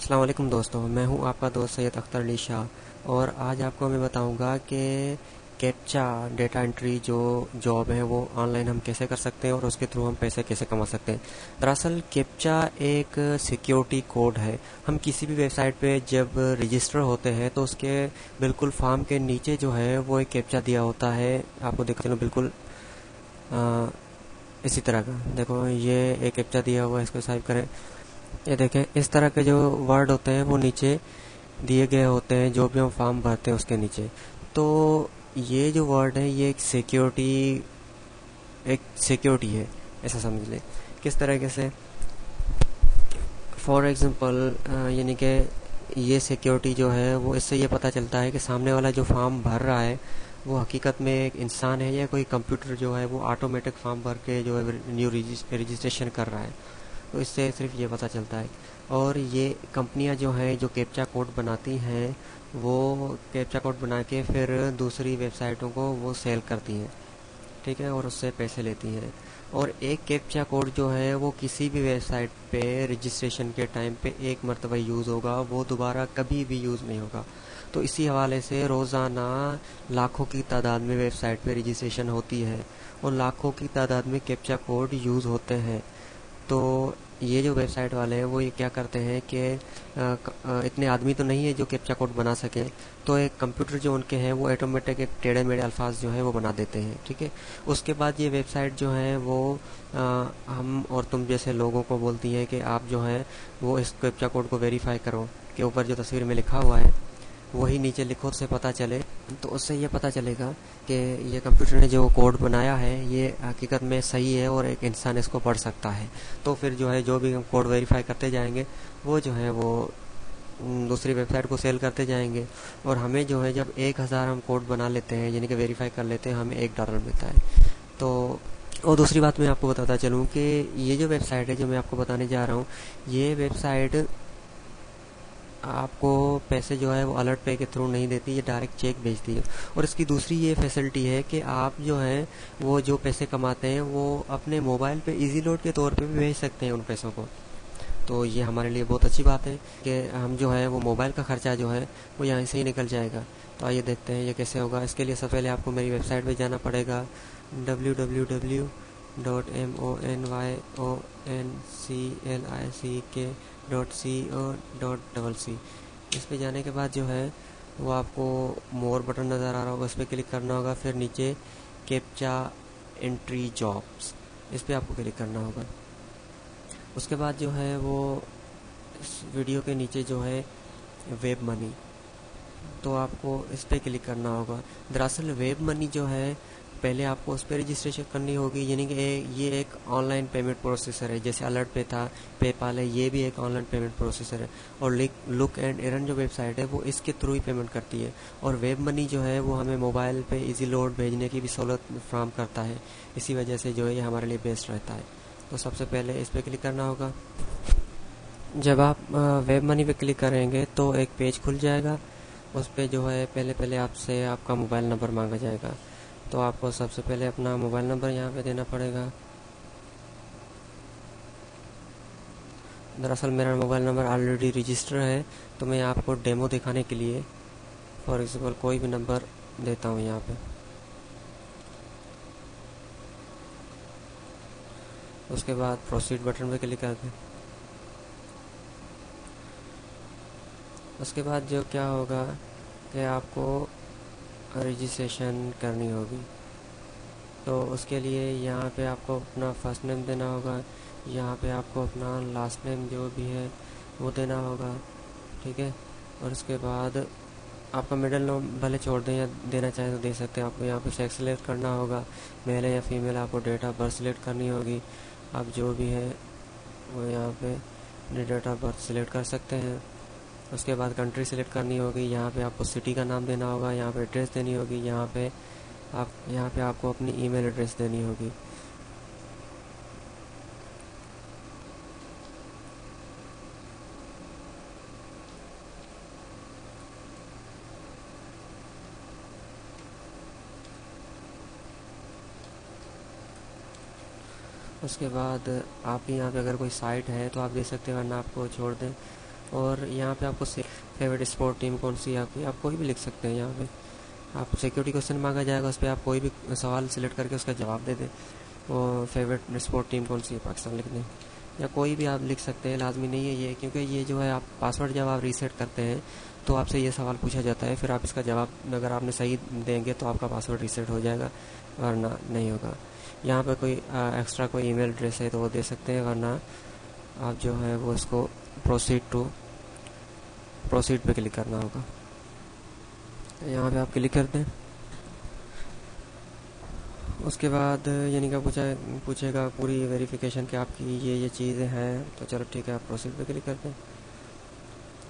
अस्सलाम वालेकुम दोस्तों, मैं हूं आपका दोस्त सैयद अख्तर अली शाह। और आज आपको मैं बताऊंगा कि कैप्चा डेटा एंट्री जो जॉब है वो ऑनलाइन हम कैसे कर सकते हैं और उसके थ्रू हम पैसे कैसे कमा सकते हैं। दरअसल कैप्चा एक सिक्योरिटी कोड है। हम किसी भी वेबसाइट पे जब रजिस्टर होते हैं तो उसके बिल्कुल फॉर्म के नीचे जो है वो एक कैप्चा दिया होता है। आपको देखो चलो बिल्कुल अ, इसी तरह का देखो, ये एक कैप्चा दिया हुआ है, इसको टाइप करें। ये देखें, इस तरह के जो वर्ड होते हैं वो नीचे दिए गए होते हैं, जो भी हम फॉर्म भरते हैं उसके नीचे। तो ये जो वर्ड है ये एक सिक्योरिटी है, ऐसा समझ लें। किस तरीके से? फॉर एग्जांपल यानी कि ये सिक्योरिटी जो है वो इससे ये पता चलता है कि सामने वाला जो फॉर्म भर रहा है वो हकीकत में एक इंसान है या कोई कंप्यूटर जो है वो ऑटोमेटिक फॉर्म भर के जो है न्यू रजिस्ट्रेशन कर रहा है। तो इससे सिर्फ ये पता चलता है। और ये कंपनियां जो हैं जो कैप्चा कोड बनाती हैं वो कैप्चा कोड बना के फिर दूसरी वेबसाइटों को वो सेल करती हैं, ठीक है, और उससे पैसे लेती हैं। और एक कैप्चा कोड जो है वो किसी भी वेबसाइट पे रजिस्ट्रेशन के टाइम पे एक मरतबा यूज़ होगा, वो दोबारा कभी भी यूज़ नहीं होगा। तो इसी हवाले से रोज़ाना लाखों की तादाद में वेबसाइट पे रजिस्ट्रेशन होती है और लाखों की तादाद में कैप्चा कोड यूज़ होते हैं। तो ये जो वेबसाइट वाले हैं वो ये क्या करते हैं कि इतने आदमी तो नहीं है जो कैप्चा कोड बना सके, तो एक कंप्यूटर जो उनके हैं वो ऑटोमेटिक एक टेढ़े मेढ़े अल्फाज जो है वो बना देते हैं, ठीक है। उसके बाद ये वेबसाइट जो है वो हम और तुम जैसे लोगों को बोलती है कि आप जो है वो इस कैप्चा कोड को वेरीफाई करो, के ऊपर जो तस्वीर में लिखा हुआ है वही नीचे लिखो, उससे पता चले। तो उससे ये पता चलेगा कि ये कंप्यूटर ने जो कोड बनाया है ये हकीकत में सही है और एक इंसान इसको पढ़ सकता है। तो फिर जो है जो भी हम कोड वेरीफाई करते जाएंगे वो जो है वो दूसरी वेबसाइट को सेल करते जाएंगे। और हमें जो है जब 1000 हम कोड बना लेते हैं यानी कि वेरीफाई कर लेते हैं, हमें $1 मिलता है। तो और दूसरी बात मैं आपको बताता चलूँ कि ये जो वेबसाइट है जो मैं आपको बताने जा रहा हूँ, ये वेबसाइट आपको पैसे जो है वो अलर्ट पे के थ्रू नहीं देती, ये डायरेक्ट चेक भेजती है। और इसकी दूसरी ये फैसिलिटी है कि आप जो है वो जो पैसे कमाते हैं वो अपने मोबाइल पे इजी लोड के तौर पे भी भेज सकते हैं उन पैसों को। तो ये हमारे लिए बहुत अच्छी बात है कि हम जो है वो मोबाइल का खर्चा जो है वो यहाँ से ही निकल जाएगा। तो आइए देखते हैं ये कैसे होगा। इसके लिए सबसे पहले आपको मेरी वेबसाइट पे जाना पड़ेगा, www.monclick.co.c। इस पे जाने के बाद जो है वो आपको मोर बटन नज़र आ रहा होगा, उस पर क्लिक करना होगा। फिर नीचे कैप्चा एंट्री जॉब्स, इस पर आपको क्लिक करना होगा। उसके बाद जो है वो इस वीडियो के नीचे जो है वेब मनी, तो आपको इस पर क्लिक करना होगा। दरअसल वेब मनी जो है पहले आपको उस पर रजिस्ट्रेशन करनी होगी, यानी कि ये एक ऑनलाइन पेमेंट प्रोसेसर है, जैसे अलर्ट पे था, पेपाल है, ये भी एक ऑनलाइन पेमेंट प्रोसेसर है। और लुक एंड एरन जो वेबसाइट है वो इसके थ्रू ही पेमेंट करती है। और वेब मनी जो है वो हमें मोबाइल पे इजी लोड भेजने की भी सहूलत फ्राहम करता है। इसी वजह से जो है ये हमारे लिए बेस्ट रहता है। तो सबसे पहले इस पर क्लिक करना होगा। जब आप वेब मनी पे क्लिक करेंगे तो एक पेज खुल जाएगा। उस पे जो है पहले पहले आपसे आपका मोबाइल नंबर मांगा जाएगा। तो आपको सबसे पहले अपना मोबाइल नंबर यहाँ पे देना पड़ेगा। दरअसल मेरा मोबाइल नंबर ऑलरेडी रजिस्टर है, तो मैं आपको डेमो दिखाने के लिए फॉर एग्जाम्पल कोई भी नंबर देता हूँ यहाँ पे। उसके बाद प्रोसीड बटन पे क्लिक करके उसके बाद जो क्या होगा कि आपको रजिस्ट्रेशन करनी होगी। तो उसके लिए यहाँ पे आपको अपना फर्स्ट नेम देना होगा, यहाँ पे आपको अपना लास्ट नेम जो भी है वो देना होगा, ठीक है। और उसके बाद आपका मिडिल नेम भले छोड़ दें या देना चाहें तो दे सकते हैं। आपको यहाँ पे सेक्स सिलेक्ट करना होगा, मेल है या फीमेल। आपको डेट ऑफ बर्थ सिलेक्ट करनी होगी, आप जो भी है वो यहाँ पे डेट ऑफ बर्थ सिलेक्ट कर सकते हैं। उसके बाद कंट्री सिलेक्ट करनी होगी, यहाँ पे आपको सिटी का नाम देना होगा, यहाँ पे एड्रेस देनी होगी, यहाँ पे आपको अपनी ईमेल एड्रेस देनी होगी। उसके बाद आप यहाँ पे अगर कोई साइट है तो आप दे सकते हैं, वरना आपको छोड़ दें। और यहाँ पे आपको फेवरेट स्पोर्ट टीम कौन सी है आपकी, आप कोई भी लिख सकते हैं। यहाँ पे आप सिक्योरिटी क्वेश्चन मांगा जाएगा, उस पर आप कोई भी सवाल सिलेक्ट करके उसका जवाब दे दें। और फेवरेट स्पोर्ट टीम कौन सी है, पाकिस्तान लिख दें, या कोई भी आप लिख सकते हैं। लाजमी नहीं है ये, क्योंकि ये जो है आप पासवर्ड जब आप रीसेट करते हैं तो आपसे ये सवाल पूछा जाता है, फिर आप इसका जवाब अगर आपने सही देंगे तो आपका पासवर्ड रीसेट हो जाएगा, वरना नहीं होगा। यहाँ पे कोई एक्स्ट्रा कोई ईमेल एड्रेस है तो वो दे सकते हैं, वरना आप जो है वो इसको प्रोसीड पे क्लिक करना होगा। यहाँ पे आप क्लिक करते हैं। उसके बाद यानी कि पूछेगा पूरी वेरिफिकेशन कि आपकी ये चीज़ें हैं, तो चलो ठीक है, आप प्रोसीड पे क्लिक करते हैं।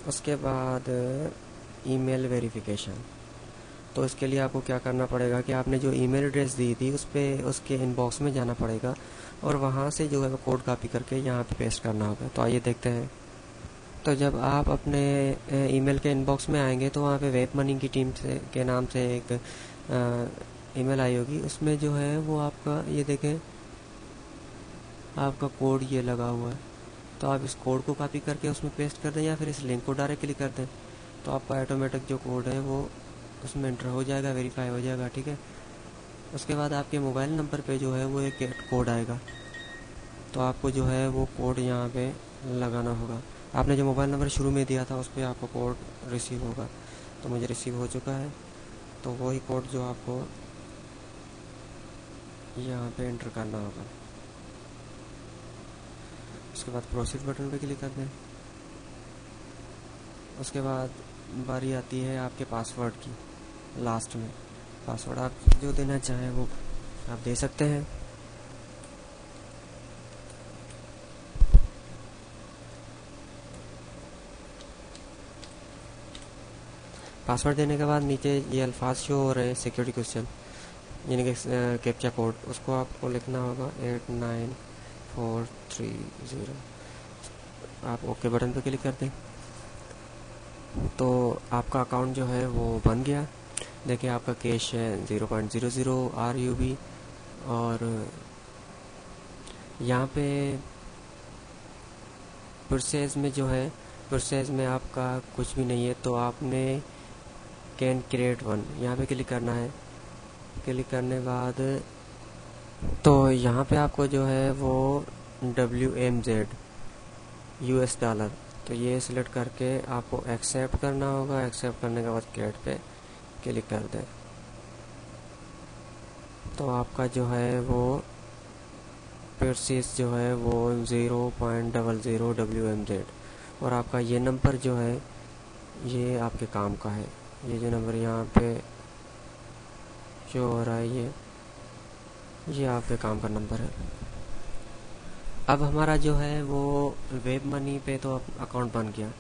उसके बाद ईमेल वेरिफिकेशन, तो इसके लिए आपको क्या करना पड़ेगा कि आपने जो ईमेल एड्रेस दी थी उस पर उसके इनबॉक्स में जाना पड़ेगा और वहाँ से जो है वो कोड कॉपी करके यहाँ पे पेस्ट करना होगा। तो आइए देखते हैं। तो जब आप अपने ईमेल के इनबॉक्स में आएंगे तो वहाँ पे वेब मनी की टीम से के नाम से एक ईमेल आई होगी, उसमें जो है वो आपका ये देखें आपका कोड ये लगा हुआ है। तो आप इस कोड को कॉपी करके उसमें पेस्ट कर दें या फिर इस लिंक को डायरेक्ट क्लिक कर दें, तो आपका ऑटोमेटिक जो कोड है वो उसमें एंटर हो जाएगा, वेरीफाई हो जाएगा, ठीक है। उसके बाद आपके मोबाइल नंबर पे जो है वो एक कोड आएगा, तो आपको जो है वो कोड यहाँ पे लगाना होगा। आपने जो मोबाइल नंबर शुरू में दिया था उस पर आपको कोड रिसीव होगा, तो मुझे रिसीव हो चुका है। तो वही कोड जो आपको यहाँ पे एंटर करना होगा। उसके बाद प्रोसीड बटन पे क्लिक कर दें। उसके बाद बारी आती है आपके पासवर्ड की। लास्ट में पासवर्ड आप जो देना चाहें वो आप दे सकते हैं। पासवर्ड देने के बाद नीचे ये अल्फाज शो हो रहे हैं, सिक्योरिटी क्वेश्चन यानी कि कैप्चा कोड, उसको आपको लिखना होगा 89430। आप ओके बटन पे क्लिक कर दें तो आपका अकाउंट जो है वो बन गया। देखिए आपका कैश है 0.00 RUB, और यहाँ पे प्रोसेस में जो है प्रोसेस में आपका कुछ भी नहीं है, तो आपने कैन क्रिएट वन यहाँ पे क्लिक करना है। क्लिक करने बाद तो यहाँ पे आपको जो है वो WMZ $, तो ये सिलेक्ट करके आपको एक्सेप्ट करना होगा। एक्सेप्ट करने के बाद क्रिएट पे क्लिक कर दें, तो आपका जो है वो परचेज जो है वो 0.00 WMZ, और आपका ये नंबर जो है ये आपके काम का है। ये जो नंबर यहाँ पे जो हो रहा है ये आपके काम का नंबर है। अब हमारा जो है वो वेब मनी पे तो अकाउंट बन गया।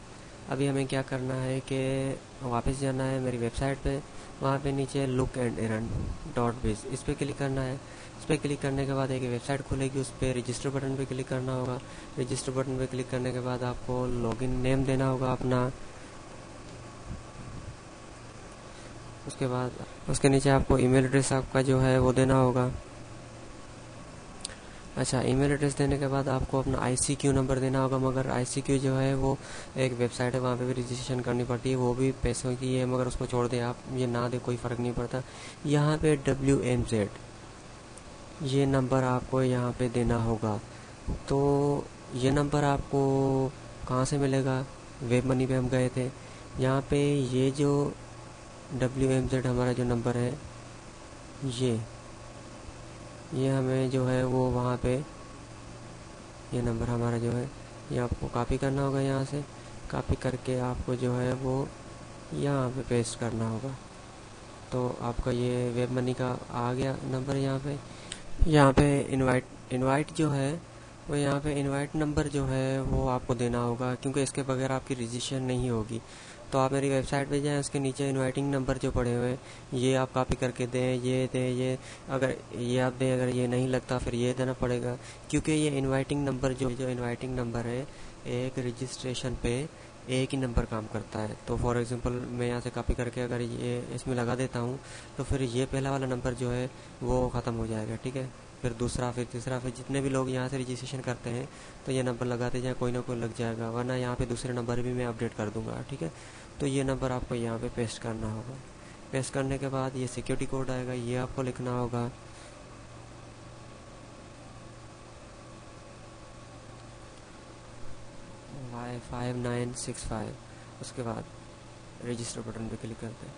अभी हमें क्या करना है कि वापस जाना है मेरी वेबसाइट पे, वहाँ पे नीचे लुक एंड अर्न .biz इस पर क्लिक करना है। इस पर क्लिक करने के बाद एक वेबसाइट खुलेगी, उस पर रजिस्टर बटन पे क्लिक करना होगा। रजिस्टर बटन पे क्लिक करने के बाद आपको लॉगिन नेम देना होगा अपना। उसके बाद उसके नीचे आपको ईमेल एड्रेस आपका जो है वो देना होगा। अच्छा, ईमेल एड्रेस देने के बाद आपको अपना ICQ नंबर देना होगा, मगर ICQ जो है वो एक वेबसाइट है, वहाँ पे भी रजिस्ट्रेशन करनी पड़ती है, वो भी पैसों की है, मगर उसको छोड़ दें आप, ये ना दे कोई फ़र्क नहीं पड़ता। यहाँ पे WMZ ये नंबर आपको यहाँ पे देना होगा। तो ये नंबर आपको कहाँ से मिलेगा, वेब मनी पे हम गए थे, यहाँ पे ये जो WMZ हमारा जो नंबर है ये हमें जो है वो वहाँ पे ये नंबर हमारा जो है ये आपको कॉपी करना होगा। यहाँ से कॉपी करके आपको जो है वो यहाँ पे पेस्ट करना होगा। तो आपका ये वेब मनी का आ गया नंबर। यहाँ पे इनवाइट जो है वो यहाँ पे इनवाइट नंबर जो है वो आपको देना होगा, क्योंकि इसके बगैर आपकी रजिस्ट्रेशन नहीं होगी। तो आप मेरी वेबसाइट पे जाएं, उसके नीचे इनवाइटिंग नंबर जो पड़े हुए हैं ये आप कॉपी करके दें, ये अगर ये आप दें, अगर ये नहीं लगता फिर ये देना पड़ेगा, क्योंकि ये इनवाइटिंग नंबर जो इनवाइटिंग नंबर है एक रजिस्ट्रेशन पे एक ही नंबर काम करता है। तो फॉर एग्जांपल मैं यहाँ से कॉपी करके अगर ये इसमें लगा देता हूँ तो फिर ये पहला वाला नंबर जो है वो ख़त्म हो जाएगा, ठीक है। फिर दूसरा, फिर तीसरा, फिर जितने भी लोग यहाँ से रजिस्ट्रेशन करते हैं तो ये नंबर लगाते जाए, कोई ना कोई लग जाएगा, वरना यहाँ पे दूसरे नंबर भी मैं अपडेट कर दूंगा। ठीक है, तो ये नंबर आपको यहाँ पे पेस्ट करना होगा। पेस्ट करने के बाद ये सिक्योरिटी कोड आएगा, ये आपको लिखना होगा। Y5965। उसके बाद रजिस्टर बटन पे क्लिक करते हैं।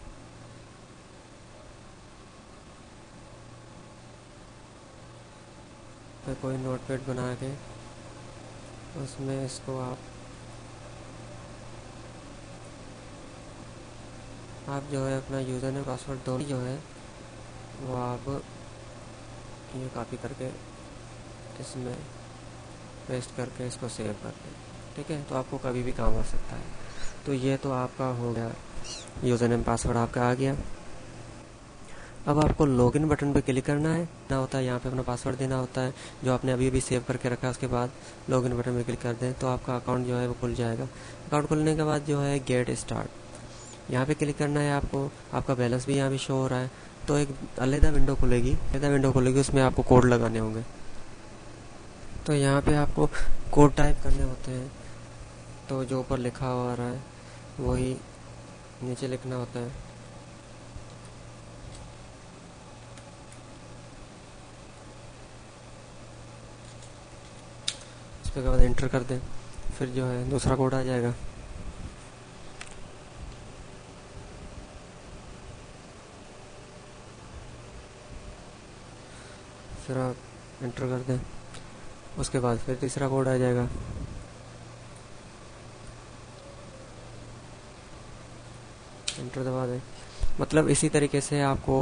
फिर कोई नोटपैड बना के उसमें इसको आप जो है अपना यूज़र नेम पासवर्ड दोनों जो है वो आप ये कॉपी करके इसमें पेस्ट करके इसको सेव कर दें। ठीक है, तो आपको कभी भी काम आ सकता है। तो ये तो आपका हो गया, यूज़र नेम पासवर्ड आपका आ गया। अब आपको लॉगिन बटन पे क्लिक करना है ना होता है, यहाँ पे अपना पासवर्ड देना होता है जो आपने अभी अभी सेव करके रखा है। उसके बाद लॉगिन बटन पे क्लिक कर दें तो आपका अकाउंट जो है वो खुल जाएगा। अकाउंट खुलने के बाद जो है गेट स्टार्ट यहाँ पे क्लिक करना है आपको। आपका बैलेंस भी यहाँ पे शो हो रहा है, तो एक अलग विंडो खुलेगी, उसमें आपको कोड लगाने होंगे। तो यहाँ पे आपको कोड टाइप करने होते हैं, तो जो ऊपर लिखा हुआ रहा है वही नीचे लिखना होता है। उसके बाद एंटर कर दें, फिर जो है दूसरा कोड आ जाएगा। फिर आप एंटर कर दें, उसके बाद फिर तीसरा कोड आ जाएगा। एंटर दबा दें। मतलब इसी तरीके से आपको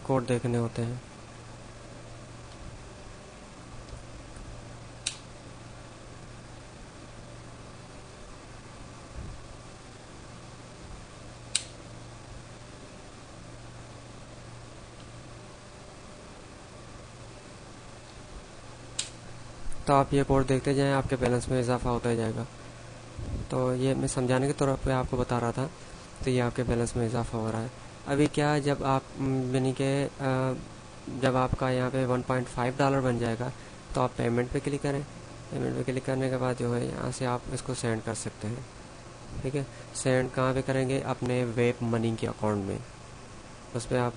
कोड देखने होते हैं। तो आप ये कोड देखते जाएं, आपके बैलेंस में इजाफा होता ही जाएगा। तो ये मैं समझाने के तौर पे आपको बता रहा था। तो ये आपके बैलेंस में इजाफा हो रहा है। अभी क्या, जब आप यानी कि जब आपका यहाँ पे $1.5 बन जाएगा तो आप पेमेंट पे क्लिक करें। पेमेंट पे क्लिक करने के बाद जो है यहाँ से आप इसको सेंड कर सकते हैं। ठीक है, सेंड कहाँ पे करेंगे? अपने वेब मनी के अकाउंट में। उस पर आप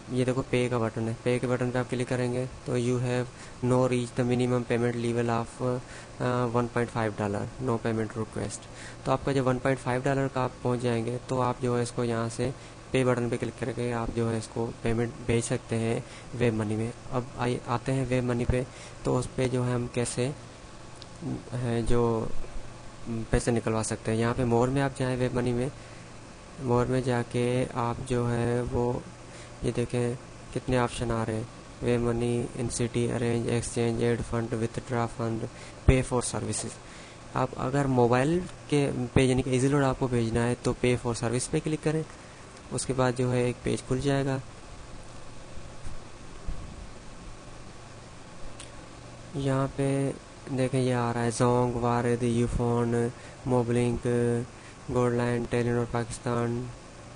ये देखो पे का बटन है, पे के बटन पे आप क्लिक करेंगे तो you have no reach the minimum payment level of $1.5, no payment request. तो आपका जब $1.5 का आप पहुंच जाएंगे तो आप जो है इसको यहाँ से पे बटन पे क्लिक करके आप जो है इसको पेमेंट भेज सकते हैं वेब मनी में। अब आते हैं वेब मनी पे। तो उस पर जो है हम कैसे है जो पैसे निकलवा सकते हैं। यहाँ पे मोर में आप जाएँ, वेब मनी में मोर में जाके आप जो है वो ये देखें कितने ऑप्शन आ रहे हैं। Way money, in city, arrange, exchange, add fund, withdraw fund, pay for services. आप अगर मोबाइल के पे यानी कि इजी लोड आपको भेजना है तो पे फॉर सर्विस पे क्लिक करें। उसके बाद जो है एक पेज खुल जाएगा। यहाँ पे देखें ये आ रहा है जोंग, वारिद, यूफोन, मोबलिंक, गोल्डलैंड, टेलीनॉर पाकिस्तान,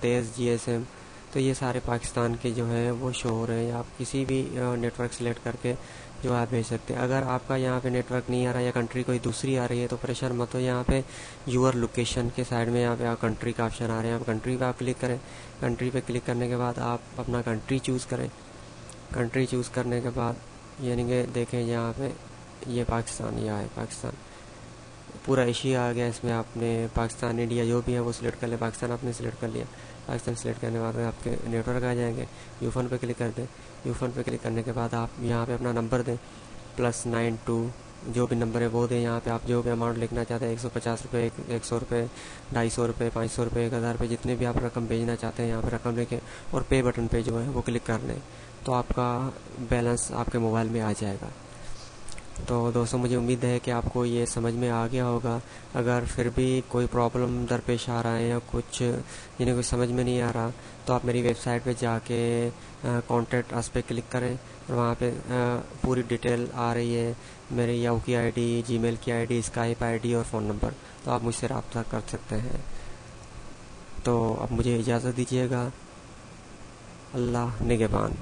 तेज, जीएसएम। तो ये सारे पाकिस्तान के जो है वो शो हो रहे हैं। आप किसी भी नेटवर्क सेलेक्ट करके जो आप भेज सकते हैं। अगर आपका यहाँ पे नेटवर्क नहीं आ रहा या कंट्री कोई दूसरी आ रही है तो परेशान मत हो। यहाँ पे यूर लोकेशन के साइड में यहाँ पे कंट्री का ऑप्शन आ रहे हैं, आप कंट्री पे आप क्लिक करें। कंट्री पे क्लिक करने के बाद आप अपना कंट्री चूज़ करें। कंट्री चूज़ करने के बाद यानी कि देखें यहाँ पे ये पाकिस्तान, यह है पाकिस्तान, पूरा एशिया आ गया। इसमें आपने पाकिस्तान, इंडिया जो भी है वो सिलेक्ट कर लिया। पाकिस्तान आपने सिलेक्ट कर लिया। पाकिस्तान सेलेक्ट करने के बाद आपके नेटवर्क आ जाएंगे। यूफोन पे क्लिक कर दें। यूफोन पे क्लिक करने के बाद आप यहाँ पे अपना नंबर दें, +92 जो भी नंबर है वो दें। यहाँ पे आप जो भी अमाउंट लिखना चाहते हैं, 150 रुपये, 100 रुपये, 250 रुपये, 500 रुपये, 1000 रुपये, जितने भी आप रकम भेजना चाहते हैं यहाँ पे रकम लिखें और पे बटन पे जो है वो क्लिक कर लें। तो आपका बैलेंस आपके मोबाइल में आ जाएगा। तो दोस्तों मुझे उम्मीद है कि आपको ये समझ में आ गया होगा। अगर फिर भी कोई प्रॉब्लम दरपेश आ रहा है या कुछ जिन्हें कुछ समझ में नहीं आ रहा तो आप मेरी वेबसाइट पे जाके कॉन्टैक्ट अस पे क्लिक करें और वहाँ पे पूरी डिटेल आ रही है, मेरे याहू की आईडी, जीमेल की आईडी, स्काइप आईडी और फ़ोन नंबर। तो आप मुझसे रब्ता कर सकते हैं। तो अब मुझे इजाज़त दीजिएगा। अल्लाह निगहबान।